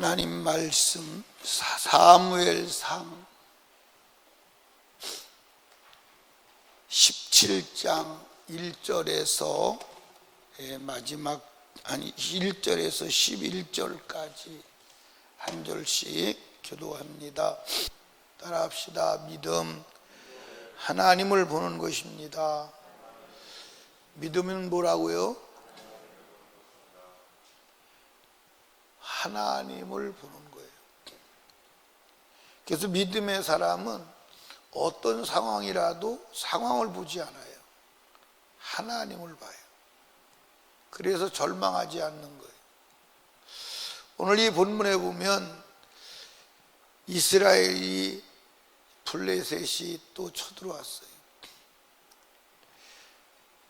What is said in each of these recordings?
하나님 말씀 사무엘상 17장 1절에서 마지막 1절에서 11절까지 한 절씩 교도합니다. 따라합시다. 믿음, 하나님을 보는 것입니다. 믿음은 뭐라고요? 하나님을 보는 거예요. 그래서 믿음의 사람은 어떤 상황이라도 상황을 보지 않아요. 하나님을 봐요. 그래서 절망하지 않는 거예요. 오늘 이 본문에 보면 이스라엘이 블레셋이 또 쳐들어왔어요.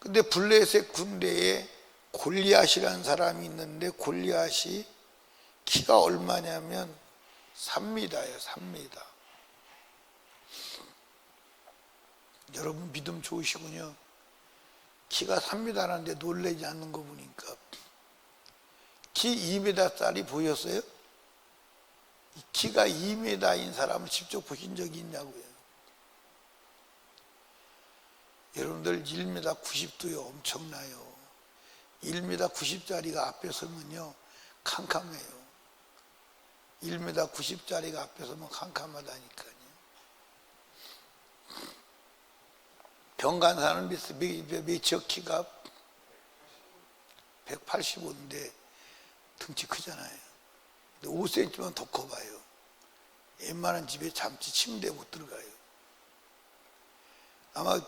근데 블레셋 군대에 골리앗이라는 사람이 있는데 골리앗이 키가 얼마냐면 3m예요. 3m. 여러분 믿음 좋으시군요. 키가 3m라는데 놀라지 않는 거 보니까 키 2m짜리 보였어요? 키가 2m인 사람을 직접 보신 적이 있냐고요. 여러분들 1m 90도요 엄청나요. 1m 90짜리가 앞에 서면요 캄캄해요. 1m 90짜리가 앞에 서면 캄캄하다니까요. 병간사는 몇이요? 키가 185인데 등치 크잖아요. 근데 5cm만 더 커봐요. 웬만한 집에 잠시 침대에 못 들어가요. 아마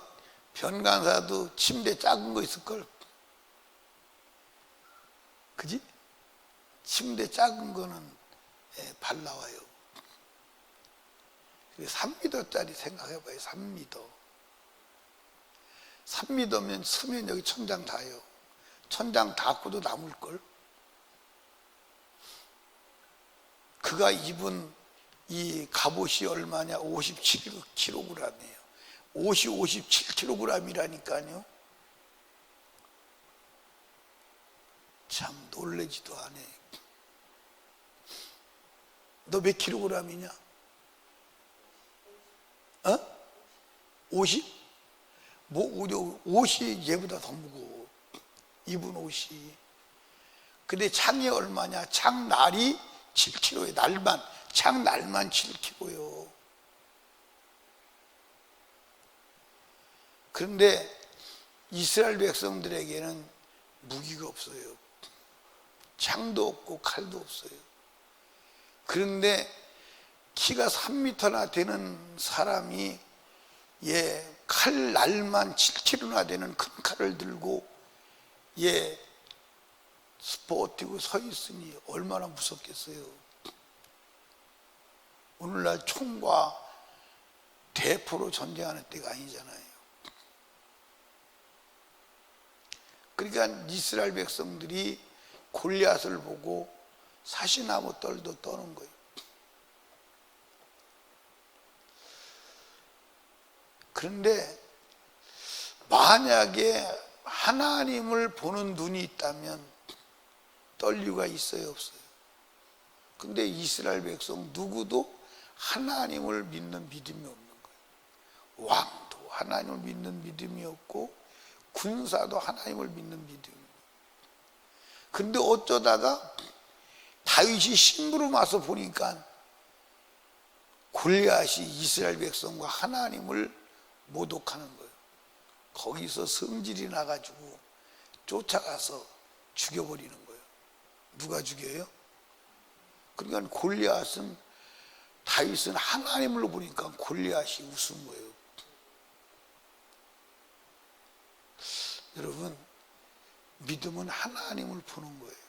변간사도 침대 작은 거 있을걸? 그지? 침대 작은 거는 발 나와요. 3m짜리 생각해봐요. 3m. 3m면 서면 여기 천장 다요. 천장 닿고도 남을걸? 그가 입은 이 갑옷이 얼마냐? 57kg이에요. 옷이 57kg이라니까요. 참 놀라지도 않아. 너 몇 킬로그램이냐? 50? 옷이 얘보다 더 무거워. 입은 옷이. 근데 창이 얼마냐? 창날이 7kg에 창날만 7kg요. 그런데 이스라엘 백성들에게는 무기가 없어요. 창도 없고 칼도 없어요. 그런데 키가 3m나 되는 사람이 칼 날만 7kg나 되는 큰 칼을 들고 버티고 서 있으니 얼마나 무섭겠어요. 오늘날 총과 대포로 전쟁하는 때가 아니잖아요. 그러니까 이스라엘 백성들이 골리앗을 보고 사시나무 떨도 떠는 거예요. 그런데 만약에 하나님을 보는 눈이 있다면 떨 이유가 있어요, 없어요? 근데 이스라엘 백성 누구도 하나님을 믿는 믿음이 없는 거예요. 왕도 하나님을 믿는 믿음이 없고 군사도 하나님을 믿는 믿음이 없는 거예요. 그런데 어쩌다가 다윗이 심부름 와서 보니까 골리앗이 이스라엘 백성과 하나님을 모독하는 거예요. 거기서 성질이 나가지고 쫓아가서 죽여버리는 거예요. 누가 죽여요? 그러니까 다윗은 하나님을 보니까 골리앗이 웃은 거예요. 여러분, 믿음은 하나님을 보는 거예요.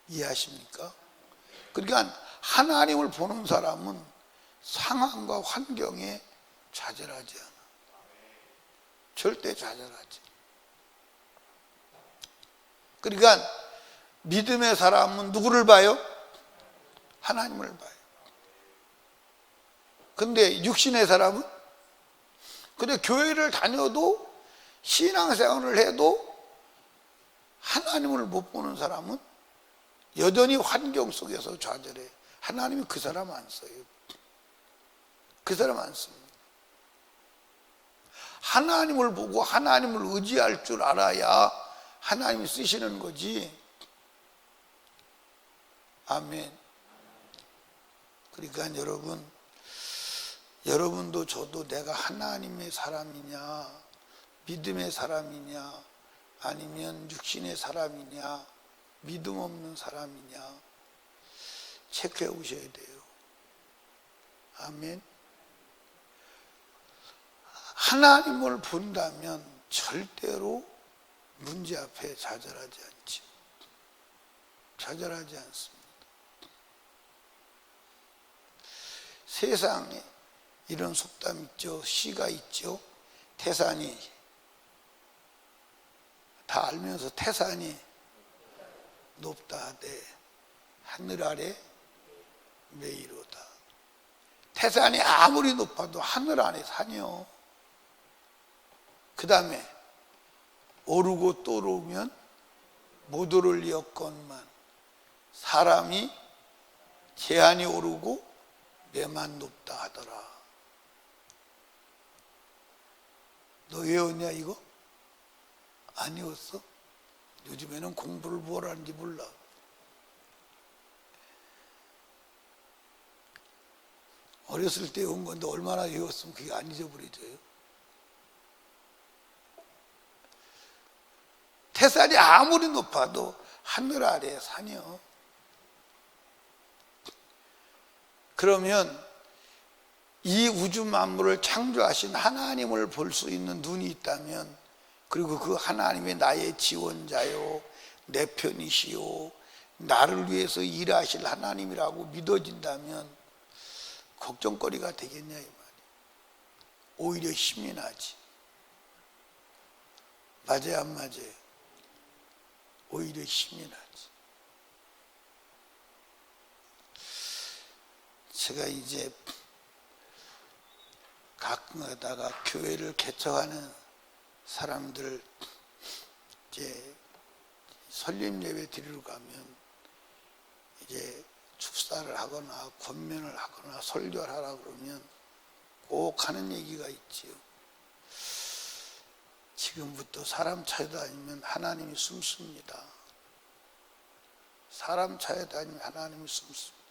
이해하십니까? 그러니까 하나님을 보는 사람은 상황과 환경에 좌절하지 않아. 절대 좌절하지. 그러니까 믿음의 사람은 누구를 봐요? 하나님을 봐요. 근데 육신의 사람은? 근데 교회를 다녀도 신앙생활을 해도 하나님을 못 보는 사람은 여전히 환경 속에서 좌절해. 하나님이 그 사람 안 써요. 그 사람 안 씁니다. 하나님을 보고 하나님을 의지할 줄 알아야 하나님이 쓰시는 거지. 아멘. 그러니까 여러분도 저도 내가 하나님의 사람이냐, 믿음의 사람이냐, 아니면 육신의 사람이냐, 믿음 없는 사람이냐 체크해 오셔야 돼요. 아멘. 하나님을 본다면 절대로 문제 앞에 좌절하지 않죠. 좌절하지 않습니다. 세상에 이런 속담 있죠. 시가 있죠. 태산이, 다 알면서 태산이 높다 하되 하늘 아래 매이로다. 태산이 아무리 높아도 하늘 안에 산이요. 그 다음에 오르고 또 오르면 못 오를 리 없건만 사람이 제한이 오르고 내만 높다 하더라. 너 외웠냐 이거? 안 외웠어? 요즘에는 공부를 뭘 하는지 몰라. 어렸을 때 외운 건데 얼마나 외웠으면 그게 안 잊어버려져요. 태산이 아무리 높아도 하늘 아래 산이요. 그러면 이 우주 만물을 창조하신 하나님을 볼 수 있는 눈이 있다면, 그리고 그 하나님이 나의 지원자요, 내 편이시요, 나를 위해서 일하실 하나님이라고 믿어진다면 걱정거리가 되겠냐 이 말이에요. 오히려 힘이 나지. 맞아요 안 맞아요? 오히려 힘이 나지. 제가 이제 가끔 가다가 교회를 개척하는 사람들 이제 설립 예배 드리러 가면 이제 축사를 하거나 권면을 하거나 설교를 하라 그러면 꼭 하는 얘기가 있지요. 지금부터 사람 찾아다니면 하나님이 숨습니다. 사람 찾아다니면 하나님이 숨습니다.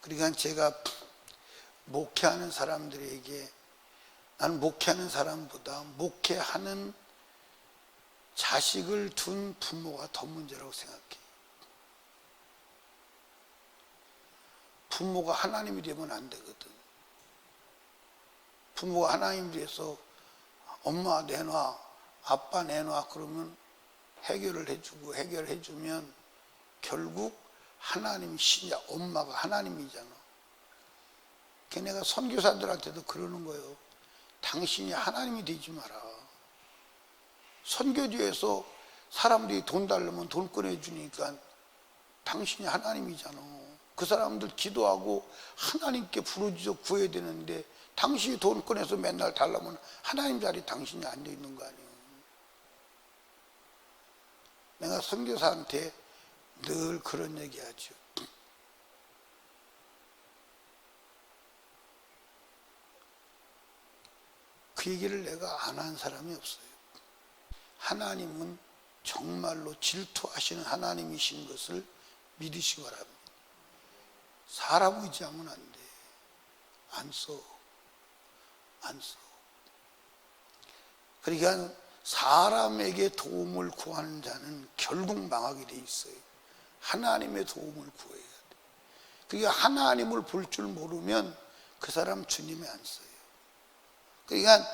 그러니까 제가 목회하는 사람들에게, 나는 목회하는 사람보다 목회하는 자식을 둔 부모가 더 문제라고 생각해. 부모가 하나님이 되면 안 되거든. 부모가 하나님이 돼서 엄마 내놔, 아빠 내놔 그러면 해결을 해주고, 해결해주면 결국 하나님 신자, 엄마가 하나님이잖아. 걔네가 선교사들한테도 그러는 거예요. 당신이 하나님이 되지 마라. 선교지에서 사람들이 돈 달라면 돈 꺼내주니까 당신이 하나님이잖아. 그 사람들 기도하고 하나님께 부르짖어 구해야 되는데 당신이 돈 꺼내서 맨날 달라면 하나님 자리에 당신이 앉아있는 거 아니에요. 내가 선교사한테 늘 그런 얘기 하죠. 그 얘기를 내가 안 한 사람이 없어요. 하나님은 정말로 질투하시는 하나님이신 것을 믿으시기 바랍니다. 사람 의지하면 안 돼. 안 써. 안 써. 그러니까 사람에게 도움을 구하는 자는 결국 망하게 돼 있어요. 하나님의 도움을 구해야 돼. 그러니까 하나님을 볼 줄 모르면 그 사람 주님에 안 써요. 그러니까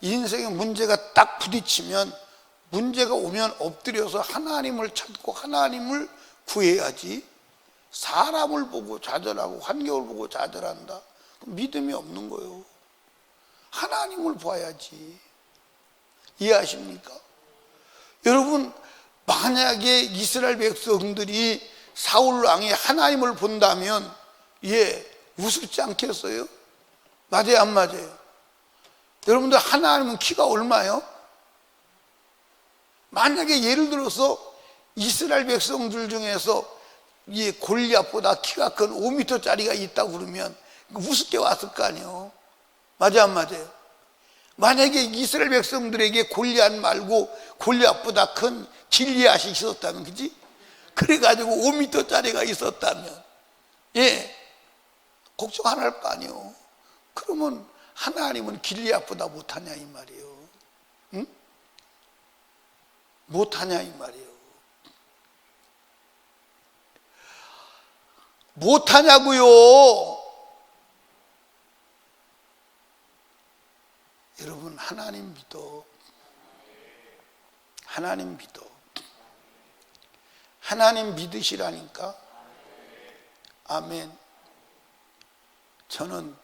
인생의 문제가 딱 부딪히면, 문제가 오면 엎드려서 하나님을 찾고 하나님을 구해야지, 사람을 보고 좌절하고 환경을 보고 좌절한다? 믿음이 없는 거예요. 하나님을 봐야지. 이해하십니까? 여러분, 만약에 이스라엘 백성들이 사울 왕이 하나님을 본다면 우습지 않겠어요? 맞아요 안 맞아요? 여러분들 하나님은 키가 얼마요? 만약에 예를 들어서 이스라엘 백성들 중에서 이 골리앗보다 키가 큰 5m짜리가 있다고 그러면 우습게 왔을 거 아니에요. 맞아 안 맞아요? 만약에 이스라엘 백성들에게 골리앗 말고 골리앗보다 큰 길리앗이 있었다면, 그지? 그래가지고 5m짜리가 있었다면, 걱정 안 할 거 아니에요. 그러면 하나님은 길리앗보다 못하냐 이 말이에요. 응? 못하냐 이 말이에요. 못하냐고요. 여러분, 하나님 믿어. 하나님 믿어. 하나님 믿으시라니까. 아멘. 저는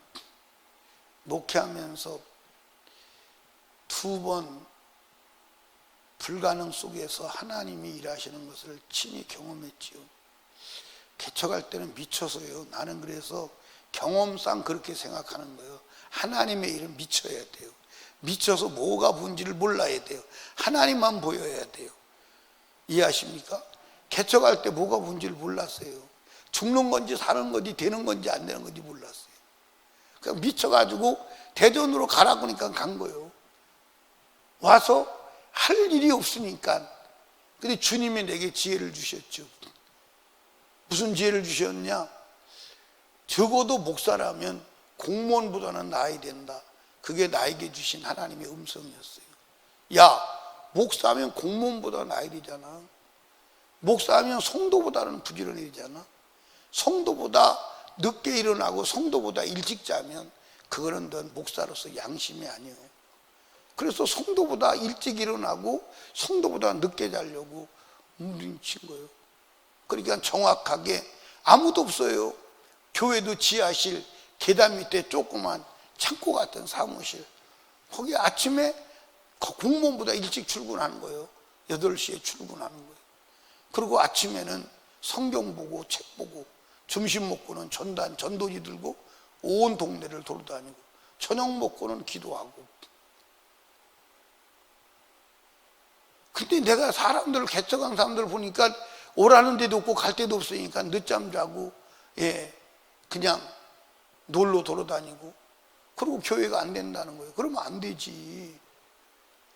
목회하면서 2번 불가능 속에서 하나님이 일하시는 것을 친히 경험했지요. 개척할 때는 미쳐서요. 나는 그래서 경험상 그렇게 생각하는 거예요. 하나님의 일은 미쳐야 돼요. 미쳐서 뭐가 뭔지를 몰라야 돼요. 하나님만 보여야 돼요. 이해하십니까? 개척할 때 뭐가 뭔지를 몰랐어요. 죽는 건지 사는 건지 되는 건지 안 되는 건지 몰랐어요. 그냥 미쳐가지고 대전으로 가라고 하니까 간 거예요. 와서 할 일이 없으니까. 근데 주님이 내게 지혜를 주셨죠. 무슨 지혜를 주셨냐? 적어도 목사라면 공무원보다는 나아야 된다. 그게 나에게 주신 하나님의 음성이었어요. 야, 목사하면 공무원보다 나아야 되잖아. 목사하면 성도보다는 부지런해지잖아. 성도보다 늦게 일어나고 성도보다 일찍 자면 그거는 넌 목사로서 양심이 아니에요. 그래서 성도보다 일찍 일어나고 성도보다 늦게 자려고 움직인 거예요. 그러니까 정확하게 아무도 없어요. 교회도 지하실 계단 밑에 조그만 창고 같은 사무실, 거기 아침에 공무원보다 일찍 출근하는 거예요. 8시에 출근하는 거예요. 그리고 아침에는 성경 보고 책 보고, 점심 먹고는 전도지 들고 온 동네를 돌아다니고, 저녁 먹고는 기도하고. 근데 내가 사람들, 개척한 사람들 보니까 오라는 데도 없고 갈 데도 없으니까 늦잠 자고, 그냥 놀러 돌아다니고, 그리고 교회가 안 된다는 거예요. 그러면 안 되지.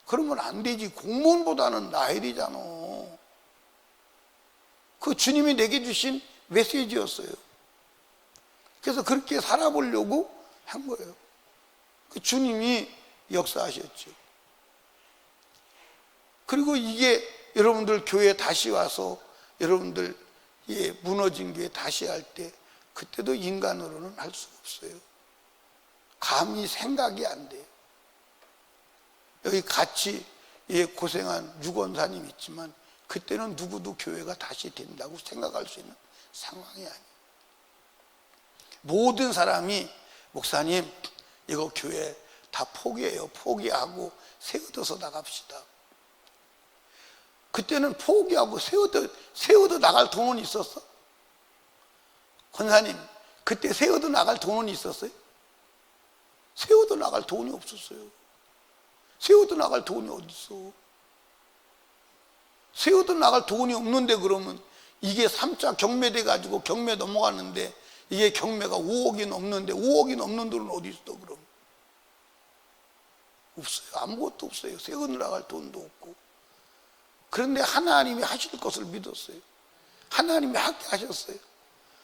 그러면 안 되지. 공무원보다는 나아야 되잖아. 그 주님이 내게 주신 메시지였어요. 그래서 그렇게 살아보려고 한 거예요. 그 주님이 역사하셨죠. 그리고 이게 여러분들 교회 다시 와서 여러분들 무너진 교회 다시 할 때, 그때도 인간으로는 할 수 없어요. 감히 생각이 안 돼요. 여기 같이 고생한 유권사님 있지만 그때는 누구도 교회가 다시 된다고 생각할 수 있는 상황이 아니에요. 모든 사람이 목사님 이거 교회 다 포기해요. 포기하고 새 얻어서 나갑시다. 그때는 포기하고 새 얻어 나갈 돈은 있었어? 권사님 그때 새 얻어 나갈 돈은 있었어요? 새 얻어 나갈 돈이 없었어요. 새 얻어 나갈 돈이 어디 있어? 새 얻어 나갈 돈이 없는데 그러면 이게 3차 경매돼 가지고 경매 넘어갔는데 이게 경매가 5억이 넘는데 5억이 넘는 돈은 어디 있어 그럼? 없어요. 아무것도 없어요. 새 얻어 나갈 돈도 없고. 그런데 하나님이 하실 것을 믿었어요. 하나님이 하게 하셨어요.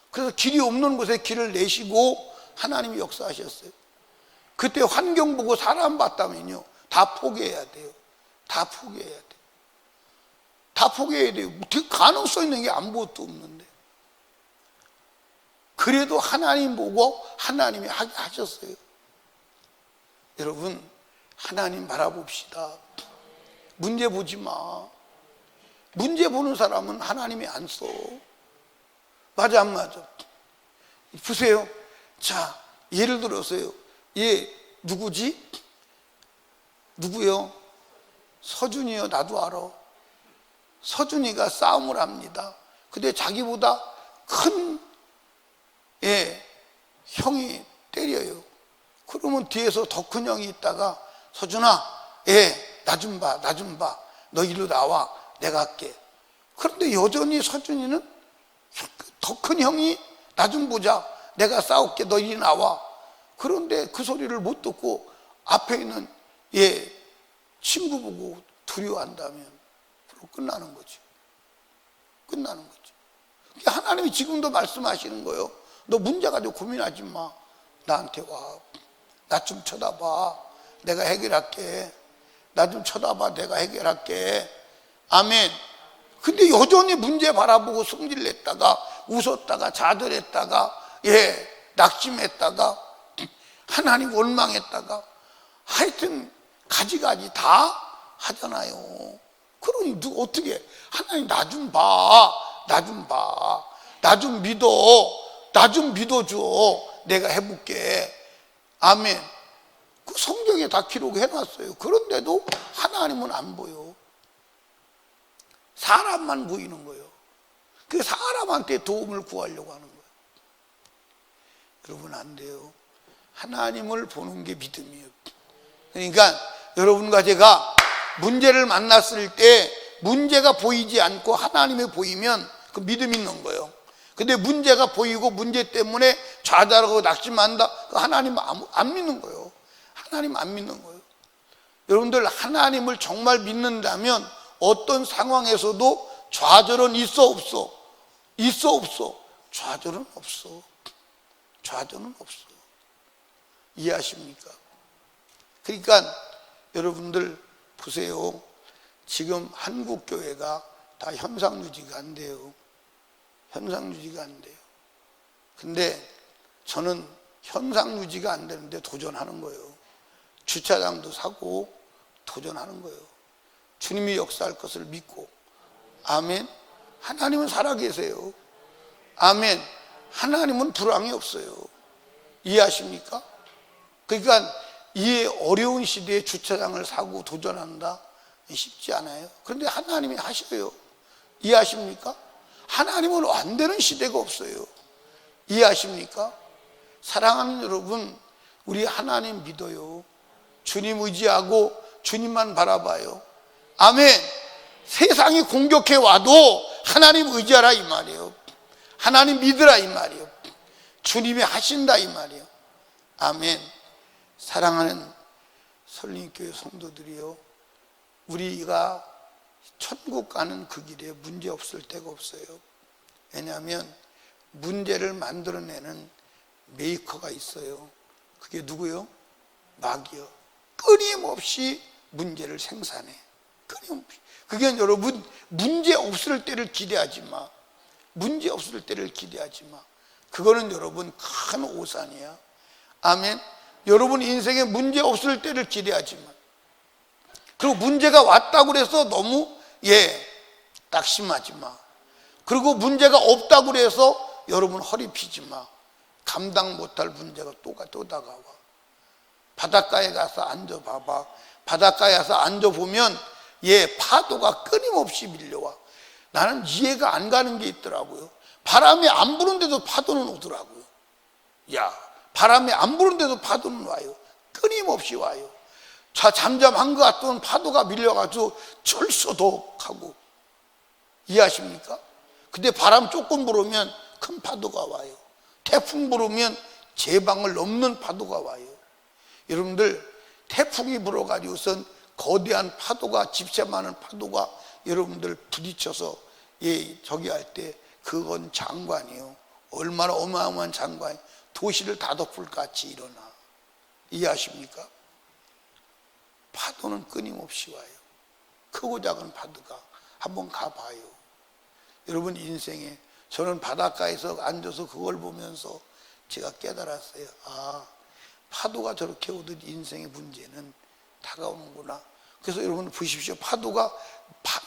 그래서 길이 없는 곳에 길을 내시고 하나님이 역사하셨어요. 그때 환경 보고 사람 봤다면요 다 포기해야 돼요. 다 포기해야 돼요. 다 포기해야 돼요. 가능성 있는 게 아무것도 없는데. 그래도 하나님 보고 하나님이 하게 하셨어요. 여러분 하나님 바라봅시다. 문제 보지 마. 문제 보는 사람은 하나님이 안 써. 맞아 안 맞아? 보세요. 자 예를 들어서요. 얘 누구지? 누구요? 서준이요. 나도 알아. 서준이가 싸움을 합니다. 근데 자기보다 큰 형이 때려요. 그러면 뒤에서 더 큰 형이 있다가 서준아 나 좀 봐. 너 일로 나와. 내가 할게. 그런데 여전히 서준이는 더 큰 형이 나 좀 보자, 내가 싸울게, 너 이리 나와. 그런데 그 소리를 못 듣고 앞에 있는 친구 보고 두려워한다면 그럼 끝나는 거죠. 끝나는 거죠. 하나님이 지금도 말씀하시는 거예요. 너 문제 가지고 고민하지 마. 나한테 와. 나 좀 쳐다봐. 내가 해결할게. 나 좀 쳐다봐. 내가 해결할게. 아멘. 근데 여전히 문제 바라보고 성질 냈다가 웃었다가 좌절했다가 낙심했다가 하나님 원망했다가 하여튼 가지가지 다 하잖아요. 그러니 누가 어떻게 하나님 나 좀 봐. 나 좀 봐. 나 좀 믿어. 나 좀 믿어줘. 내가 해볼게. 아멘. 그 성경에 다 기록해놨어요. 그런데도 하나님은 안 보여. 사람만 보이는 거예요. 그 사람한테 도움을 구하려고 하는 거예요. 여러분 안 돼요. 하나님을 보는 게 믿음이에요. 그러니까 여러분과 제가 문제를 만났을 때 문제가 보이지 않고 하나님이 보이면 그 믿음 있는 거예요. 근데 문제가 보이고 문제 때문에 좌절하고 낙심한다, 그 하나님 안 믿는 거예요. 하나님 안 믿는 거예요. 여러분들 하나님을 정말 믿는다면 어떤 상황에서도 좌절은 있어 없어? 있어 없어? 좌절은 없어. 좌절은 없어. 이해하십니까? 그러니까 여러분들 보세요. 지금 한국 교회가 다 현상 유지가 안 돼요. 현상 유지가 안 돼요. 근데 저는 현상 유지가 안 되는데 도전하는 거예요. 주차장도 사고 도전하는 거예요. 주님이 역사할 것을 믿고. 아멘. 하나님은 살아계세요. 아멘. 하나님은 불황이 없어요. 이해하십니까? 그러니까 이 어려운 시대에 주차장을 사고 도전한다? 쉽지 않아요. 그런데 하나님이 하셔요. 이해하십니까? 하나님은 안 되는 시대가 없어요. 이해하십니까? 사랑하는 여러분, 우리 하나님 믿어요. 주님 의지하고 주님만 바라봐요. 아멘. 세상이 공격해 와도 하나님 의지하라 이 말이에요. 하나님 믿으라 이 말이에요. 주님이 하신다 이 말이에요. 아멘. 사랑하는 설림교회 성도들이요, 우리가 천국 가는 그 길에 문제 없을 데가 없어요. 왜냐하면 문제를 만들어내는 메이커가 있어요. 그게 누구요? 마귀요. 끊임없이 문제를 생산해. 끊임없이. 그게 여러분, 문제 없을 때를 기대하지 마. 문제 없을 때를 기대하지 마. 그거는 여러분 큰 오산이야. 아멘. 여러분 인생에 문제 없을 때를 기대하지 마. 그리고 문제가 왔다고 해서 너무 낙심하지 마. 그리고 문제가 없다고 해서 여러분 허리 피지 마. 감당 못할 문제가 또 다가와. 바닷가에 가서 앉아봐봐. 바닷가에 가서 앉아보면 파도가 끊임없이 밀려와. 나는 이해가 안 가는 게 있더라고요. 바람이 안 부는데도 파도는 오더라고요. 바람이 안 부는데도 파도는 와요. 끊임없이 와요. 잠잠한 것 같던 파도가 밀려가지고 철서덕하고. 이해하십니까? 근데 바람 조금 불으면 큰 파도가 와요. 태풍 불으면 제방을 넘는 파도가 와요. 여러분들, 태풍이 불어가지고선 거대한 파도가, 집세 많은 파도가 여러분들 부딪혀서 저기 할 때 그건 장관이에요. 얼마나 어마어마한 장관이 도시를 다 덮을 같이 일어나. 이해하십니까? 파도는 끊임없이 와요. 크고 작은 파도가. 한번 가봐요. 여러분 인생에, 저는 바닷가에서 앉아서 그걸 보면서 제가 깨달았어요. 파도가 저렇게 오듯 인생의 문제는 다가오는구나. 그래서 여러분 보십시오. 파도가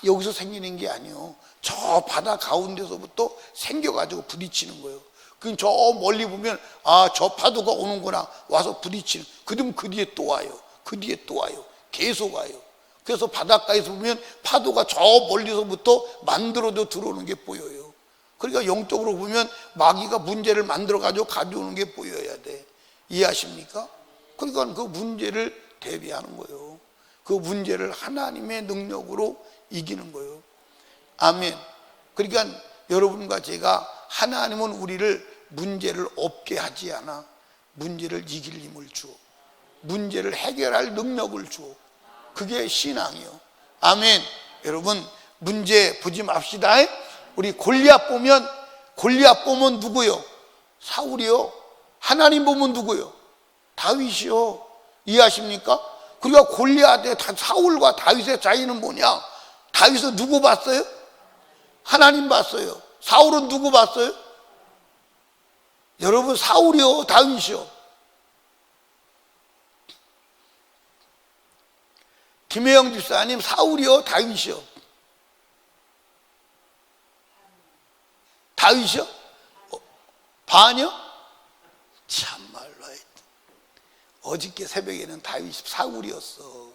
여기서 생기는 게 아니에요. 저 바다 가운데서부터 생겨가지고 부딪히는 거예요. 그럼 저 멀리 보면 저 파도가 오는구나. 와서 부딪히는. 그러면 그 뒤에 또 와요. 그 뒤에 또 와요. 계속 와요. 그래서 바닷가에서 보면 파도가 저 멀리서부터 만들어져 들어오는 게 보여요. 그러니까 영적으로 보면 마귀가 문제를 만들어가지고 가져오는 게 보여야 돼. 이해하십니까? 그러니까 그 문제를 대비하는 거예요. 그 문제를 하나님의 능력으로 이기는 거예요. 아멘. 그러니까 여러분과 제가, 하나님은 우리를 문제를 없게 하지 않아 문제를 이길 힘을 주어, 문제를 해결할 능력을 주어. 그게 신앙이요. 아멘. 여러분, 문제 보지 맙시다. 우리 골리앗 보면 누구요? 사울이요. 하나님 보면 누구요? 다윗이요. 이해하십니까? 그러니까 골리앗의 사울과 다윗의 차이는 뭐냐? 다윗은 누구 봤어요? 하나님 봤어요. 사울은 누구 봤어요? 여러분, 사울이요, 다윗이요. 김혜영 집사님, 사울이요, 다윗이요? 다윗이요? 반이요? 참말로 어저께 새벽에는 다윗이 사울이었어.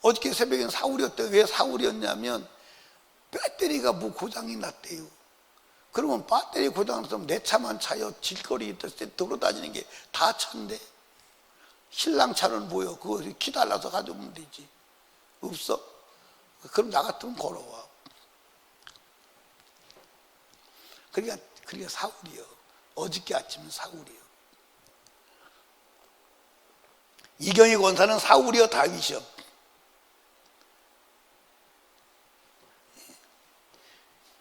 어저께 새벽에는 사울이었대. 왜 사울이었냐면 배터리가 뭐 고장이 났대요. 그러면 배터리 고장났으면 내 차만 차요. 길거리 돌아다니는 게 다 차인데 신랑 차는 뭐요? 그거 기달라서 가져오면 되지. 없어? 그럼 나 같으면 걸어와. 그러니까 사울이요. 어저께 아침은 사울이요. 이경희 권사는 사울이요, 다윗이요?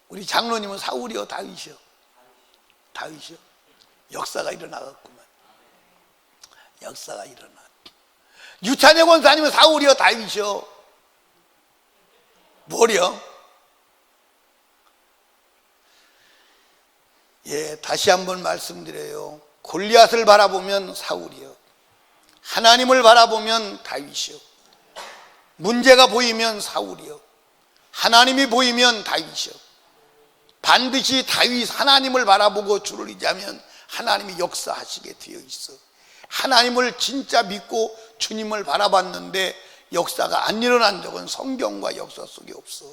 우리 장로님은 사울이요, 다윗이요? 다윗이요? 역사가 일어나갔구만. 역사가 일어나. 유찬혜 권사님은 사울이요, 다윗이요? 뭐려? 예, 다시 한번 말씀드려요. 골리앗을 바라보면 사울이요, 하나님을 바라보면 다윗이요. 문제가 보이면 사울이요, 하나님이 보이면 다윗이요. 반드시 다윗 하나님을 바라보고 주를 의지하면 하나님이 역사하시게 되어 있어. 하나님을 진짜 믿고 주님을 바라봤는데 역사가 안 일어난 적은 성경과 역사 속에 없어.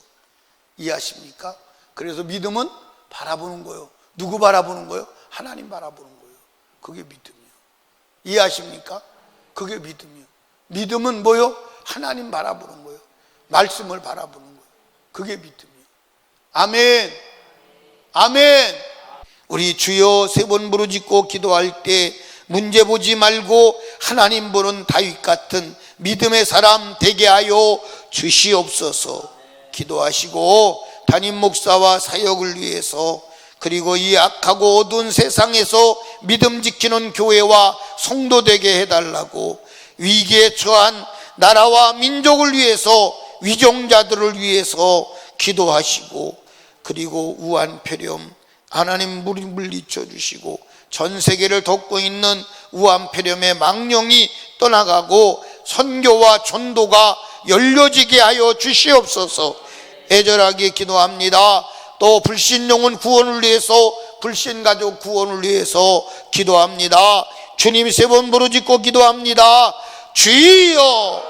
이해하십니까? 그래서 믿음은 바라보는 거예요. 누구 바라보는 거예요? 하나님 바라보는 거예요. 그게 믿음이에요. 이해하십니까? 그게 믿음이에요. 믿음은 뭐요? 하나님 바라보는 거예요. 말씀을 바라보는 거예요. 그게 믿음이에요. 아멘. 아멘. 우리 주여 세 번 부르짖고 기도할 때 문제 보지 말고 하나님 보는 다윗 같은 믿음의 사람 되게 하여 주시옵소서. 기도하시고 담임 목사와 사역을 위해서, 그리고 이 악하고 어두운 세상에서 믿음 지키는 교회와 성도 되게 해달라고, 위기에 처한 나라와 민족을 위해서, 위정자들을 위해서 기도하시고, 그리고 우한폐렴 하나님 물리쳐 주시고 전 세계를 덮고 있는 우한폐렴의 망령이 떠나가고 선교와 전도가 열려지게 하여 주시옵소서. 애절하게 기도합니다. 또 불신영혼 구원을 위해서, 불신가족 구원을 위해서 기도합니다. 주님 세 번 부르짖고 기도합니다. 주여,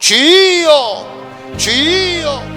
주여, 주여.